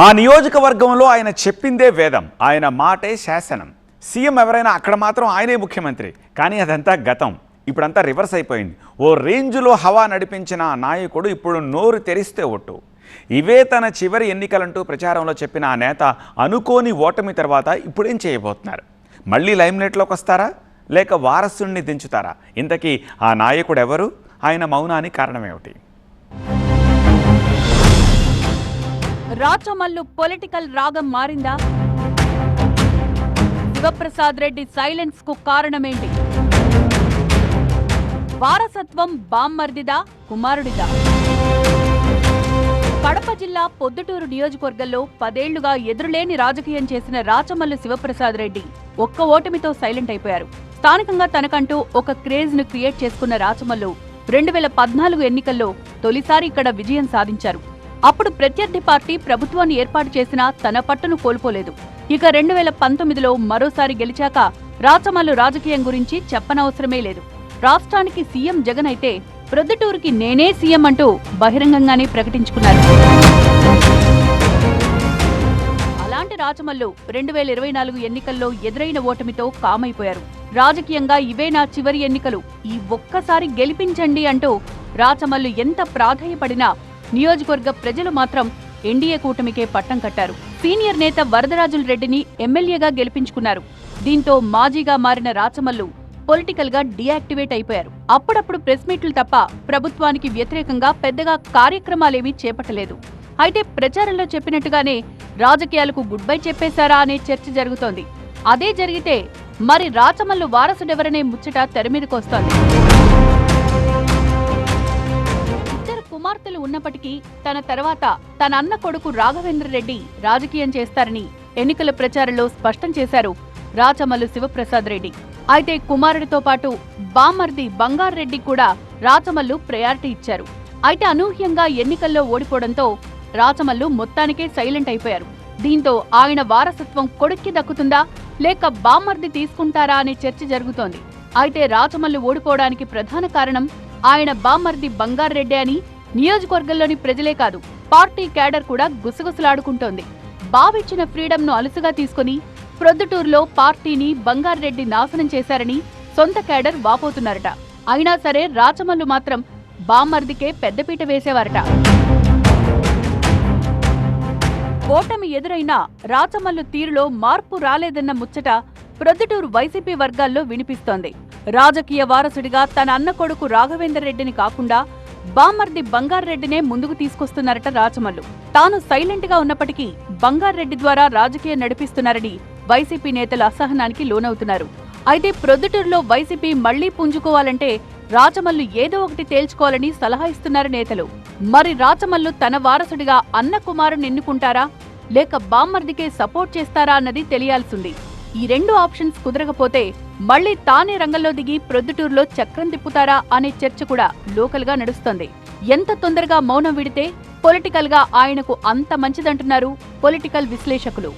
ఆ నియోజకవర్గంలో ఆయన చెప్పిందే వేదం, ఆయన మాటే శాసనం. సీఎం ఎవరైనా అక్కడ మాత్రం ఆయనే ముఖ్యమంత్రి. కానీ అదంతా గతం. ఇప్పుడంతా రివర్స్ అయిపోయింది. ఓ రేంజ్లో హవా నడిపించిన ఆ నాయకుడు ఇప్పుడు నోరు తెరిస్తే ఒట్టు. ఇవే తన చివరి ఎన్నికలంటూ ప్రచారంలో చెప్పిన ఆ నేత అనుకోని ఓటమి తర్వాత ఇప్పుడేం చేయబోతున్నారు? మళ్ళీ లైమ్లైట్లోకి వస్తారా, లేక వారసుడిని దించుతారా? ఇంతకీ ఆ నాయకుడు ఎవరు? ఆయన మౌనానికి కారణమేమిటి? రాచమల్లు పొలిటికల్ రాగం మారిందా? శివప్రసాద్ రెడ్డి సైలెన్స్ కు కారణమేంటి? వారసత్వం బామ్మర్దిదా, కుమారుడిదా? కడప జిల్లా పొద్దుటూరు నియోజకవర్గంలో 10 ఏళ్లుగా ఎదురులేని రాజకీయం చేసిన రాచమల్లు శివప్రసాద్ రెడ్డి ఒక్క ఓటమితో సైలెంట్ అయిపోయారు. స్థానికంగా తనకంటూ ఒక క్రేజ్ ను క్రియేట్ చేసుకున్న రాచమల్లు 2014 ఎన్నికల్లో తొలిసారి ఇక్కడ విజయం సాధించారు. అప్పుడు ప్రత్యర్థి పార్టీ ప్రభుత్వాన్ని ఏర్పాటు చేసినా తన పట్టును కోల్పోలేదు. ఇక 2019లో మరోసారి గెలిచాక రాచమల్లు రాజకీయం గురించి చెప్పనవసరమే లేదు. రాష్ట్రానికి సీఎం జగన్ అయితే ప్రొద్దుటూరుకి నేనే సీఎం అంటూ బహిరంగంగానే ప్రకటించుకున్నారు. అలాంటి రాచమల్లు 2024 ఎన్నికల్లో ఎదురైన ఓటమితో కామైపోయారు. రాజకీయంగా ఇవే నా చివరి ఎన్నికలు, ఈ ఒక్కసారి గెలిపించండి అంటూ రాచమల్లు ఎంత ప్రాధేయపడినా నియోజకవర్గ ప్రజలు మాత్రం ఎన్డీఏ కూటమికే పట్టం కట్టారు. సీనియర్ నేత వరదరాజుల రెడ్డిని ఎమ్మెల్యేగా గెలిపించుకున్నారు. దీంతో మాజీగా మారిన రాచమల్లు పొలిటికల్ గా డీయాక్టివేట్ అయిపోయారు. అప్పుడప్పుడు ప్రెస్ మీట్లు తప్ప ప్రభుత్వానికి వ్యతిరేకంగా పెద్దగా కార్యక్రమాలేమీ చేపట్టలేదు. అయితే ప్రచారంలో చెప్పినట్టుగానే రాజకీయాలకు గుడ్ బై చెప్పేశారా అనే చర్చ జరుగుతోంది. అదే జరిగితే మరి రాచమల్లు వారసుడెవరనే ముచ్చట తెరమీదకొస్తోంది. కుమార్తెలు ఉన్నప్పటికీ తన తర్వాత తన అన్న కొడుకు రాఘవేంద్ర రెడ్డి రాజకీయం చేస్తారని ఎన్నికల ప్రచారంలో స్పష్టం చేశారు రాచమల్లు శివప్రసాద్ రెడ్డి. అయితే కుమారుడితో పాటు బామ్మర్ది బంగారు రెడ్డి కూడా రాచమల్లు ప్రయారిటీ ఇచ్చారు. అయితే అనూహ్యంగా ఎన్నికల్లో ఓడిపోవడంతో రాచమల్లు మొత్తానికే సైలెంట్ అయిపోయారు. దీంతో ఆయన వారసత్వం కొడుక్కి దక్కుతుందా, లేక బామ్మర్ది తీసుకుంటారా అనే చర్చ జరుగుతోంది. అయితే రాచమల్లు ఓడిపోవడానికి ప్రధాన కారణం ఆయన బామ్మర్ది బంగారు రెడ్డి అని నియోజకవర్గంలోని ప్రజలే కాదు, పార్టీ క్యాడర్ కూడా గుసగుసలాడుకుంటోంది. బావిచ్చిన ఫ్రీడమ్ ను అలుసుగా తీసుకుని ప్రొద్దుటూరులో పార్టీని బంగారెడ్డి నాశనం చేశారని సొంత క్యాడర్ వాపోతున్నారట. అయినా సరే రాచమల్లు మాత్రం బామ్మర్దికే పెద్దపీట వేసేవారట. ఓటమి ఎదురైనా రాచమల్లు తీరులో మార్పు రాలేదన్న ముచ్చట ప్రొద్దుటూరు వైసీపీ వర్గాల్లో వినిపిస్తోంది. రాజకీయ వారసుడిగా తన అన్న కొడుకు రాఘవేందర్ రెడ్డిని కాకుండా బామ్మర్ది బంగారెడ్డినే ముందుకు తీసుకొస్తున్నారట రాచమల్లు. తాను సైలెంట్ గా ఉన్నప్పటికీ బంగారెడ్డి ద్వారా రాజకీయం నడిపిస్తున్నారని వైసీపీ నేతలు అసహనానికి లోనవుతున్నారు. అయితే ప్రొద్దుటూరులో వైసీపీ మళ్లీ పుంజుకోవాలంటే రాచమల్లు ఏదో ఒకటి తేల్చుకోవాలని సలహా ఇస్తున్నారు నేతలు. మరి రాచమల్లు తన వారసుడిగా అన్న కుమారుని ఎన్నుకుంటారా, లేక బామ్మర్దికే సపోర్ట్ చేస్తారా అన్నది తెలియాల్సింది. ఈ 2 ఆప్షన్స్ కుదరకపోతే మళ్లీ తానే రంగంలో దిగి ప్రొద్దుటూరులో చక్రం తిప్పుతారా అనే చర్చ కూడా లోకల్ గా నడుస్తోంది. ఎంత తొందరగా మౌనం విడితే పొలిటికల్ గా ఆయనకు అంత మంచిదంటున్నారు పొలిటికల్ విశ్లేషకులు.